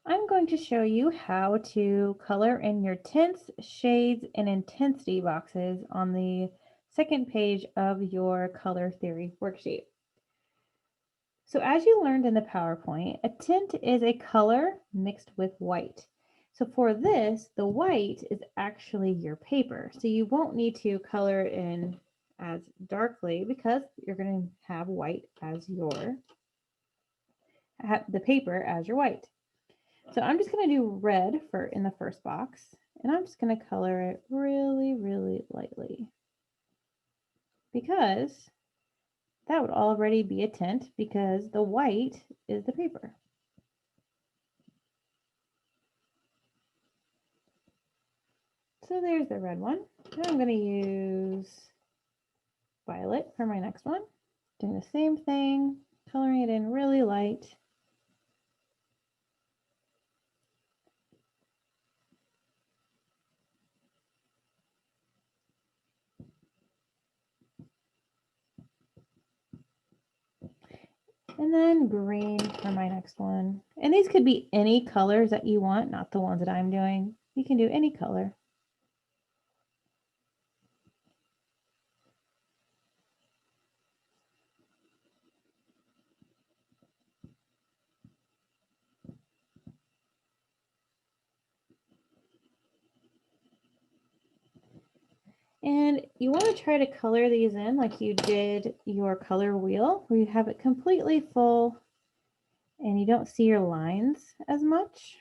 I'm going to show you how to color in your tints, shades, and intensity boxes on the second page of your color theory worksheet. So as you learned in the PowerPoint, a tint is a color mixed with white. So for this, the white is actually your paper. So you won't need to color it in as darkly because you're going to have white as the paper as your white. So I'm just going to do red in the first box, and I'm just going to color it really, really lightly because that would already be a tint because the white is the paper. So there's the red one. Now I'm going to use violet for my next one. Doing the same thing, coloring it in really light. And then green for my next one. And these could be any colors that you want, not the ones that I'm doing. You can do any color. And you want to try to color these in like you did your color wheel, where you have it completely full and you don't see your lines as much.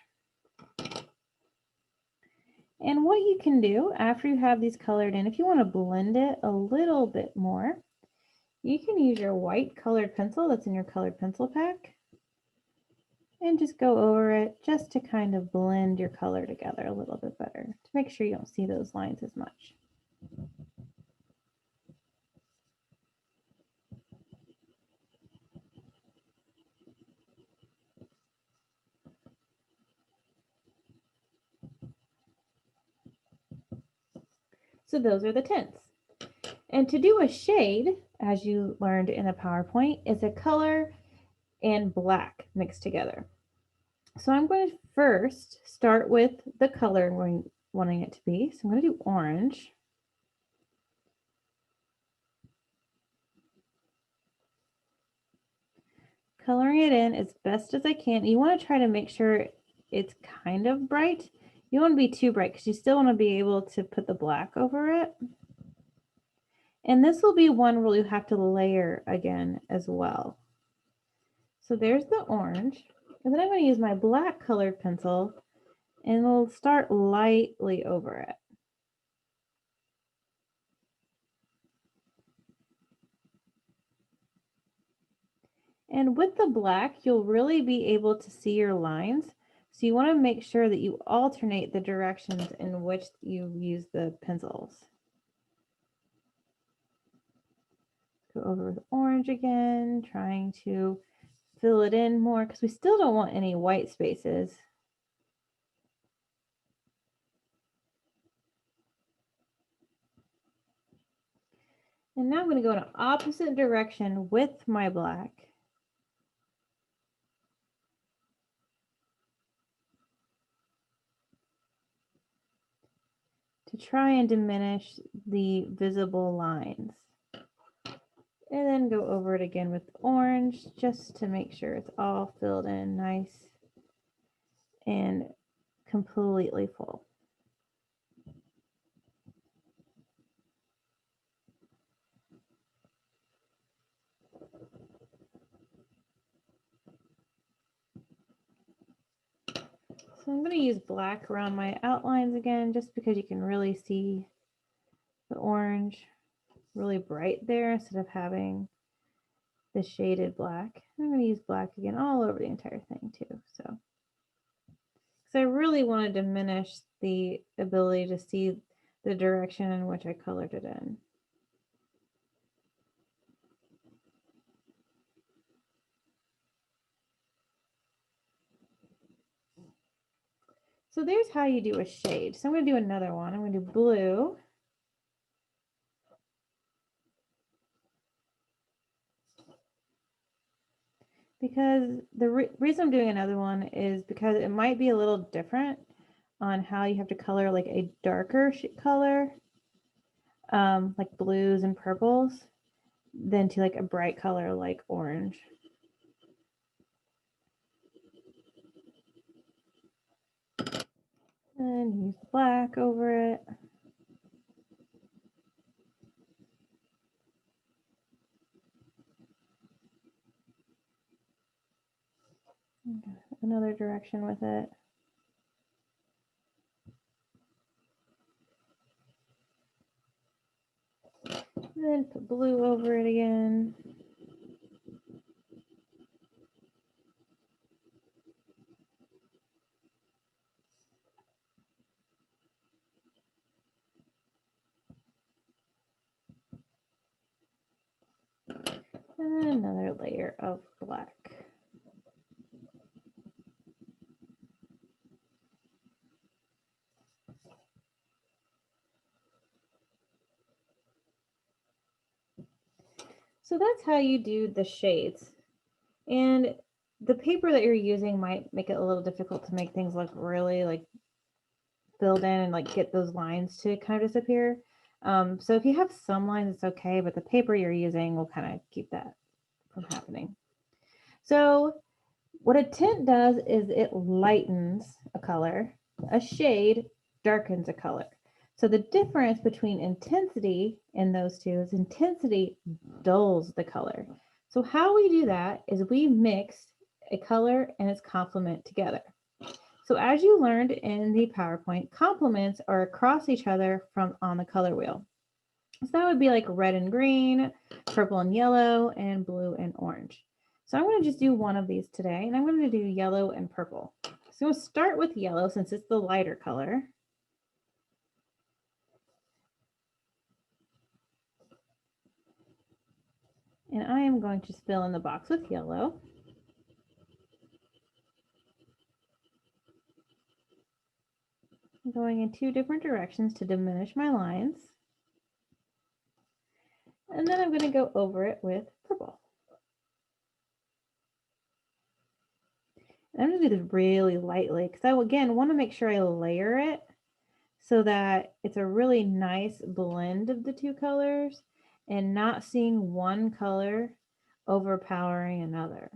And what you can do after you have these colored in, if you want to blend it a little bit more, you can use your white colored pencil that's in your colored pencil pack and just go over it just to kind of blend your color together a little bit better to make sure you don't see those lines as much. So those are the tints. And to do a shade, as you learned in the PowerPoint, is a color and black mixed together. So I'm going to first start with the color I'm wanting it to be. So I'm going to do orange. Coloring it in as best as I can. You want to try to make sure it's kind of bright. You don't want to be too bright because you still want to be able to put the black over it. And this will be one where you have to layer again as well. So there's the orange. And then I'm going to use my black colored pencil and we'll start lightly over it. And with the black, you'll really be able to see your lines. So you want to make sure that you alternate the directions in which you use the pencils. Go over with orange again, trying to fill it in more because we still don't want any white spaces. And now I'm going to go in an opposite direction with my black. To try and diminish the visible lines. And then go over it again with orange just to make sure it's all filled in nice and completely full. So I'm going to use black around my outlines again, just because you can really see the orange really bright there instead of having the shaded black. I'm going to use black again all over the entire thing too. So, because I really want to diminish the ability to see the direction in which I colored it in. So there's how you do a shade. So I'm going to do another one. I'm going to do blue. because the reason I'm doing another one is because it might be a little different on how you have to color like a darker color, like blues and purples, than to like a bright color like orange. And use black over it. Another direction with it. And then put blue over it again. And then another layer of black. So that's how you do the shades. And the paper that you're using might make it a little difficult to make things look really like filled in and like get those lines to kind of disappear. So if you have some lines, it's okay, but the paper you're using will kind of keep that from happening. So what a tint does is it lightens a color, a shade darkens a color. So the difference between intensity in those two is intensity dulls the color. So how we do that is we mix a color and its complement together. So as you learned in the PowerPoint, complements are across each other from on the color wheel. So that would be like red and green, purple and yellow, and blue and orange. So I'm going to just do one of these today, and I'm going to do yellow and purple. So we'll start with yellow since it's the lighter color. And I am going to fill in the box with yellow. I'm going in two different directions to diminish my lines. And then I'm going to go over it with purple. And I'm going to do this really lightly because I, again, want to make sure I layer it so that it's a really nice blend of the two colors and not seeing one color overpowering another.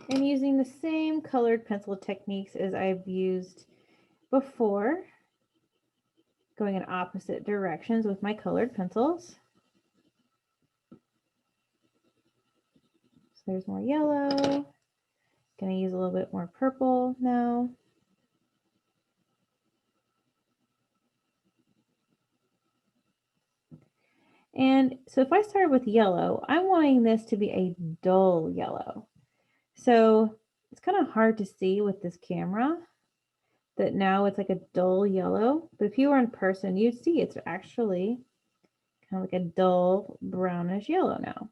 And using the same colored pencil techniques as I've used before, going in opposite directions with my colored pencils. So there's more yellow. Gonna use a little bit more purple now. And so if I start with yellow, I'm wanting this to be a dull yellow. So it's kind of hard to see with this camera that now it's like a dull yellow, but if you were in person, you'd see it's actually kind of like a dull brownish yellow now.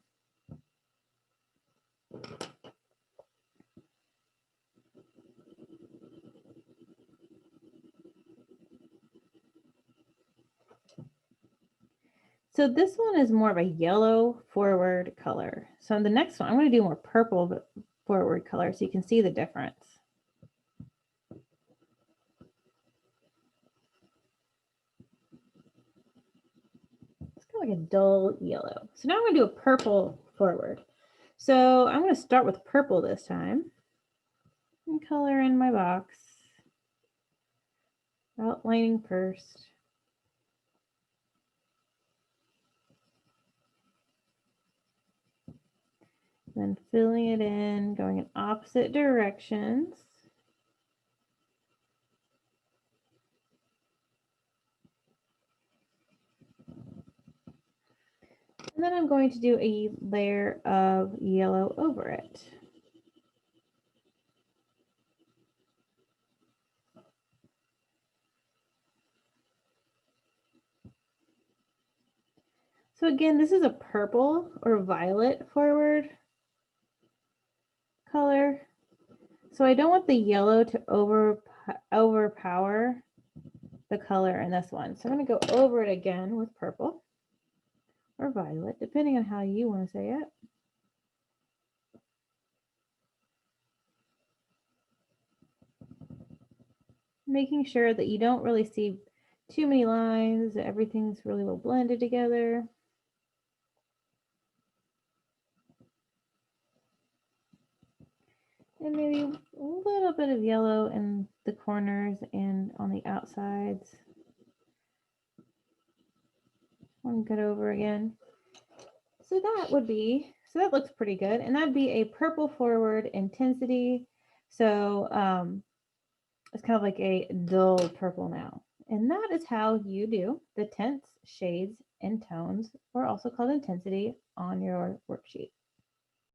So this one is more of a yellow forward color. So in the next one, I'm going to do more purple forward color so you can see the difference. It's kind of like a dull yellow. So now I'm going to do a purple forward. So I'm going to start with purple this time and color in my box, outlining first. Then filling it in, going in opposite directions. And then I'm going to do a layer of yellow over it. So again, this is a purple or violet forward color. So I don't want the yellow to overpower the color in this one. So I'm going to go over it again with purple or violet, depending on how you want to say it. Making sure that you don't really see too many lines, that everything's really well blended together. And maybe a little bit of yellow in the corners and on the outsides. One good over again. So that looks pretty good. And that'd be a purple forward intensity. So it's kind of like a dull purple now. And that is how you do the tints, shades, and tones, or also called intensity, on your worksheet.